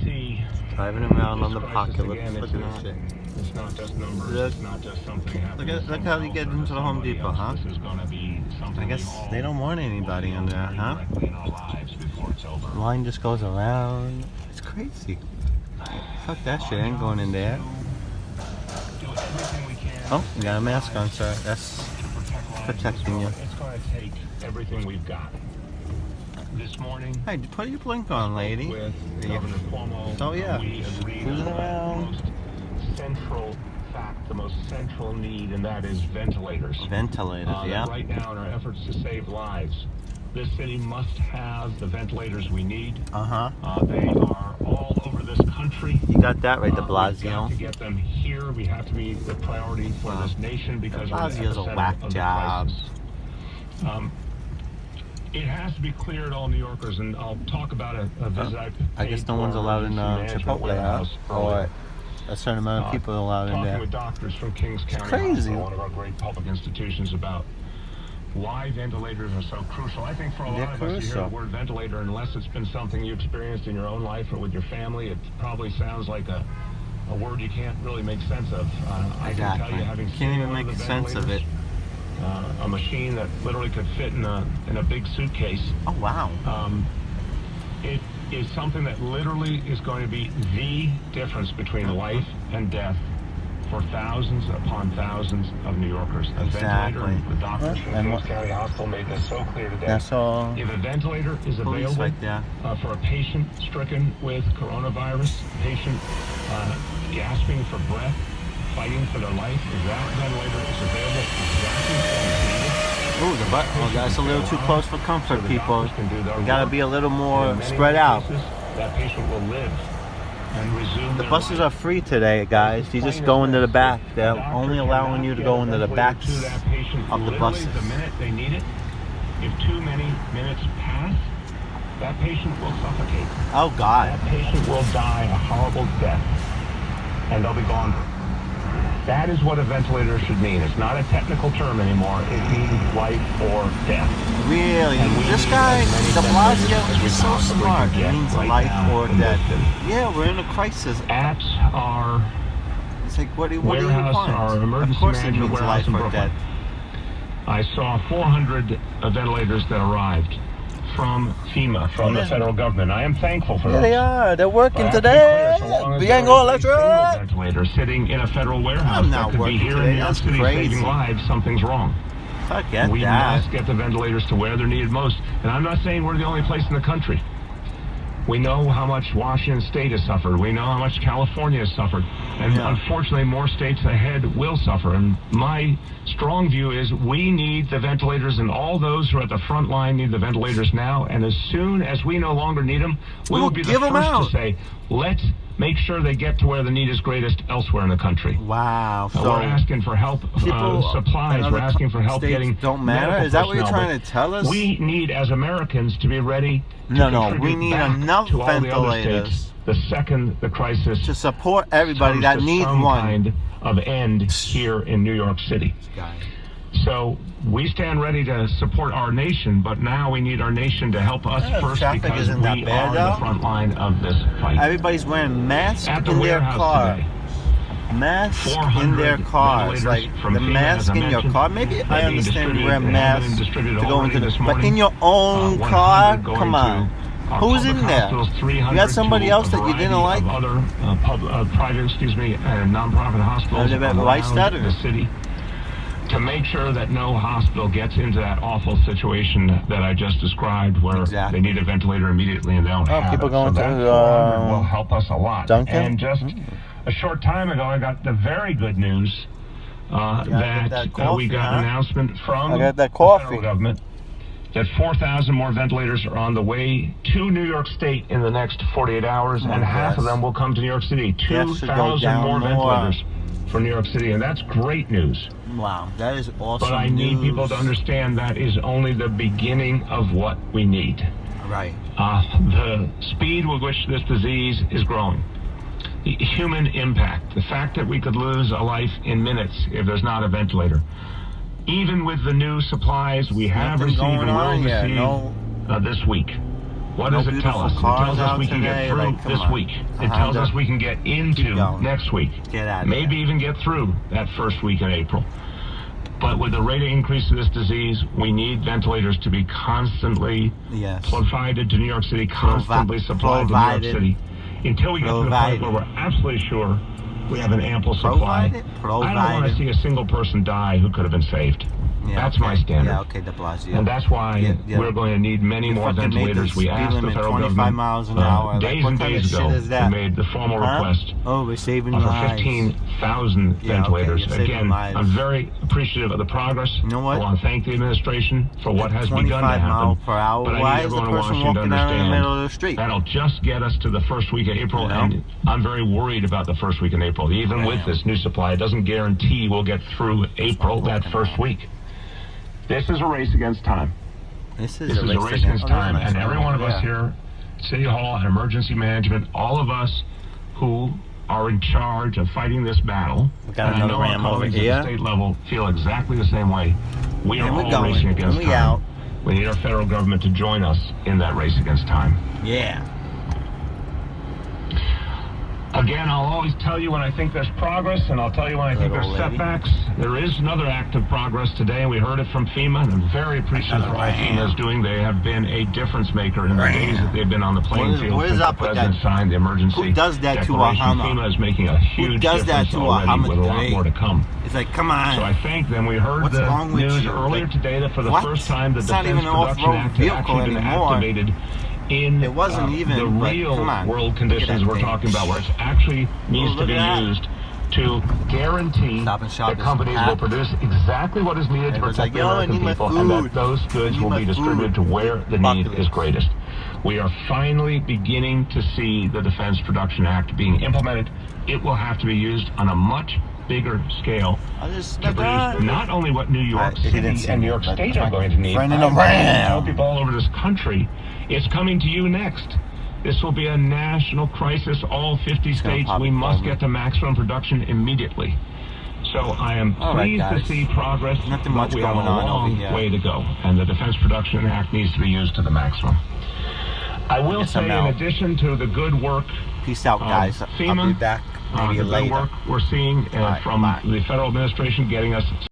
see. Driving around on the This crisis, apocalypse. again, Look it's at not- this shit. It's not just numbers. Look. It's not just something happening. Look how you get into the Home Depot, huh? This is gonna be something I guess they don't want anybody in there, huh? directly in our lives before it's over. The line just goes around. It's crazy. Fuck that shit. I ain't going in there. Do everything we can Oh, you got a mask on, sir. That's to protect lives. protecting you. It's gonna take everything we've got. This morning, Hey, put your blink on, lady. with Yeah. Governor Cuomo, Oh, yeah. we agreed Cruising on around. the most central fact, the most central need, and that is ventilators. Ventilators, yeah. Right now, in our efforts to save lives, this city must have the ventilators we need. Uh-huh. They are all over this country. You got that right, de We've got Blasio. to get them here. We have to be the priority for this nation because De we're the Blasio's a epicenter whack of the job. crisis. It has to be clear to all New Yorkers, and I'll talk about a visit I guess no one's allowed in Chipotle, huh? Or a certain amount of people are allowed in Talking there. with doctors from Kings County crazy. Hospital, one of our great public institutions, about why ventilators are so crucial. I think for a They're lot of us, you hear crucial. the word ventilator, unless it's been something you experienced in your own life or with your family, it probably sounds like a word you can't really make sense of. I can tell Exactly. you, having Can't seen even one of make the sense of it. ventilators, a machine that literally could fit in a big suitcase. Oh, wow. It is something that literally is going to be the difference between life and death for thousands upon thousands of New Yorkers. A ventilator, Exactly. the doctors from And Kings County Hospital made this so clear today. That's all. If a ventilator is Police available right there. for a patient stricken with coronavirus, patient gasping for breath, fighting for their life, if that ventilator is available exactly as needed, Ooh, the butt. Oh, that's a little too close for comfort, so the people. doctors can do their You gotta work. be a little In more many spread out. cases, that patient will live and resume The their buses life. are free today, guys. You just go into the back. They're only allowing you to go into the backs of the buses. The minute they need it, if too many minutes pass, that patient will suffocate. Oh, God. That patient will die a horrible death, and they'll be gone. That is what a ventilator should mean. It's not a technical term anymore. It means life or death. Really? And we This need guy, as many de ventilators Blasio, as we is so possibly smart. can It get means right life now or in this death. city. Yeah, we're in a crisis. Apps are It's like, what do you warehouse, want? our Of emergency course it management means warehouse life in or Brooklyn. death. I saw 400 ventilators that arrived from FEMA, from the federal government. I am thankful for Here those. they are. They're working But I have to be today. clear, so long as We there ain't is going, a let's single rock. ventilator sitting in a federal warehouse I'm that not could be working here today. in New York That's City crazy. saving lives, something's wrong. Forget We that. must get the ventilators to where they're needed most. And I'm not saying we're the only place in the country. We know how much Washington State has suffered. We know how much California has suffered. And Yeah. unfortunately, more states ahead will suffer. And my strong view is we need the ventilators, and all those who are at the front line need the ventilators now. And as soon as we no longer need them, we We'll will be the give 'em first out. to say, let's make sure they get to where the need is greatest elsewhere in the country. Wow. We're So asking for help, people supplies. in We're other asking for help states getting don't matter? medical Is that what you're personnel, trying but to tell us? We need, as Americans, to be ready to No, we contribute need back enough to all the other ventilators states the second the crisis to support everybody comes that to needs some one. kind of end here in New York City. So we stand ready to support our nation, but now we need our nation to help us Yeah, first traffic because isn't that we bad, are though. the front line of this fight. Everybody's wearing masks At the in their warehouse car. today, Masks in 400 their cars. Like ventilators from the FEMA, mask as I in your mentioned, car. Maybe they're I being understand you distributed wear and have been masks distributed to go already into this the. But morning. in your own 100 car, going come to on. our Who's public in there? hospitals, 300 You got somebody to else a that you didn't variety like? of other private, and nonprofit hospitals they're around right stutter. the city to make sure that no hospital gets into that awful situation that I just described, where Exactly. they need a ventilator immediately and they don't have people it. going so to, that 400 will help us a lot. Dunkin'? And just a short time ago, I got the very good news get that we coffee, got huh? an announcement from I got that the coffee. federal government that 4,000 more ventilators are on the way to New York State in the next 48 hours, and half of yes. them will come to New York City. That should go 2,000 down more more. ventilators for New York City, and that's great news. Wow, that is awesome. But I need news. people to understand that is only the beginning of what we need. Right. The speed with which this disease is growing, the human impact, the fact that we could lose a life in minutes if there's not a ventilator. Even with the new supplies we have Nothing received going and will on yet, receive no. this week, What does it tell us? It tells us we can get through this week. It tells us we can get into next week. Get out of maybe even get through that first week in April. But with the rate of increase of this disease, we need ventilators to be constantly provided to New York City, constantly supplied to New York City, until we get to the point where we're absolutely sure we have an ample supply. I don't want to see a single person die who could have been saved. That's my standard. Yeah, okay, de Blasio. And that's why we're going to need many more ventilators. We asked the federal government miles an hour. Days and days ago, we made the formal request we're saving of lives. 15,000 ventilators. Again, I'm very appreciative of the progress. You know what? I want to thank the administration for what has begun to happen. 25 miles per hour. But I Why need is the everyone in person Washington to walking out in the middle understand of the street? that'll just get us to the first week of April, and I'm very worried about the first week in April. Even with this new supply, it doesn't guarantee we'll get through April that first week. This is a race against time. This is a race against time, and every one of us here, City Hall and emergency management, all of us who are in charge of fighting this battle, and I know our colleagues at the state level feel exactly the same way. We are all racing against time. We need our federal government to join us in that race against time. Yeah. Again, I'll always tell you when I think there's progress, and I'll tell you when I think there's setbacks. There is another act of progress today, and we heard it from FEMA, and I'm very appreciative of what FEMA is doing. They have been a difference maker in the days that they've been on the playing field since the president signed the emergency declaration. FEMA is making a huge difference already, with a lot more to come. It's like, come on. So I thank them. We heard the news earlier today that for the first time, the Defense Production Act has actually been activated in it wasn't even the real world conditions we're talking about, where it actually needs to be used to guarantee that companies will produce exactly what is needed to protect the American people, and that those goods will be distributed to where the need is greatest. We are finally beginning to see the Defense Production Act being implemented. It will have to be used on a much bigger scale to produce not only what New York City and New York State are going to need, but people all over this country. It's coming to you next. This will be a national crisis. All 50 states, we must get to maximum production immediately. So I am pleased to see progress, but we have a long way to go. And the Defense Production Act needs to be used to the maximum. I will say, in addition to the good work Peace out, guys. FEMA, I'll be back maybe the later. good work we're seeing from the federal administration getting us